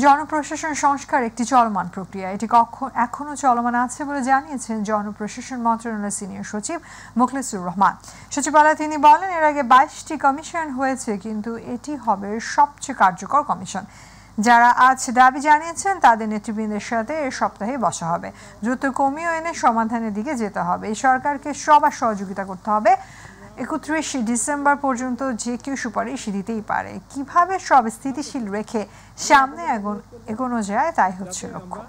জনপ্রশাসন সংস্কার একটি চলমান প্রক্রিয়া। এটি এখনো চলমান আছে বলে জানিয়েছেন জনপ্রশাসন মন্ত্রণালয়ের সিনিয়র সচিব মোখলেসুর রহমান। সচিবালয়ে তিনি বলেন, এর আগে 22টি কমিশন হয়েছে, কিন্তু এটি হবে সবচেয়ে কার্যকর কমিশন। যারা আজ দাবি জানিয়েছেন তাদের নেতৃবৃন্দের সাথে এ সপ্তাহে বসা হবে। দ্রুত কমিয়ে এনে সমাধানের দিকে যেতে হবে। এই সরকারকে সবার সহযোগিতা করতে হবে। 31 ডিসেম্বর পর্যন্ত যে কেউ সুপারিশ দিতেই পারে। কিভাবে সব স্থিতিশীল রেখে সামনে এগোনো যায় তাই হচ্ছে লক্ষ্য।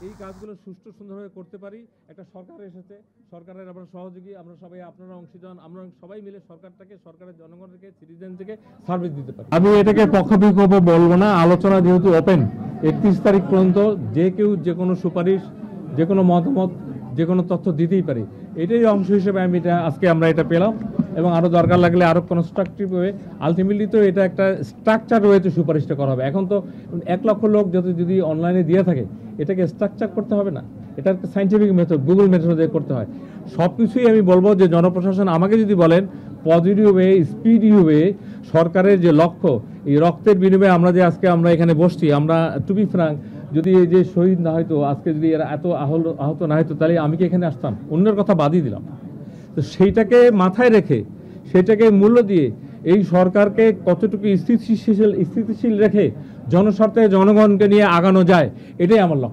এই কাজগুলো সুষ্ঠু সুন্দরভাবে করতে পারি। একটা সরকার এসেছে, সরকারের আমরা সহযোগী, আমরা সবাই আপনারা অংশীদার, আমরা সবাই মিলে সরকারের জনগণকে সিটিজেনকে সার্ভিস দিতে পারি। আমি এটাকে পক্ষবিপক্ষ বলবো না, আলোচনা যেহেতু ওপেন, 31 তারিখ পর্যন্ত যে কেউ যে কোনো সুপারিশ, যে কোনো মতামত, যে কোনো তথ্য দিতেই পারি। এটাই অংশ হিসেবে আজকে আমরা এটা পেলাম, এবং আরও দরকার লাগলে আরও কনস্ট্রাকটিভ ওয়ে, আলটিমেটলি তো এটা একটা স্ট্রাকচার ওয়েতে সুপারিশটা করা হবে। এখন তো 1 লক্ষ লোক যদি অনলাইনে দিয়ে থাকে, এটাকে স্ট্রাকচার করতে হবে না, এটা একটা সাইন্টিফিক মেথড, গুগল মেথডে করতে হয়। সব কিছুই আমি বলবো যে জনপ্রশাসন আমাকে যদি বলেন পজিটিভ ওয়ে, স্পিডি ওয়ে, সরকারের যে লক্ষ্য, এই রক্তের বিনিময়ে আমরা যে আজকে আমরা এখানে বসছি, আমরা টু বি ফ্রাঙ্ক, যদি এই যে শহীদ না হয়তো, আজকে যদি এরা এত আহত না হয়তো, তাহলে আমি কি এখানে আসতাম? অন্যের কথা বাদই দিলাম। তো সেইটাকে মাথায় রেখে, সেটাকে মূল্য দিয়ে এই সরকারকে কতটুকু স্থিতিশীল রেখে জনস্বার্থে জনগণকে নিয়ে আগানো যায়, এটাই আমার লক্ষ্য।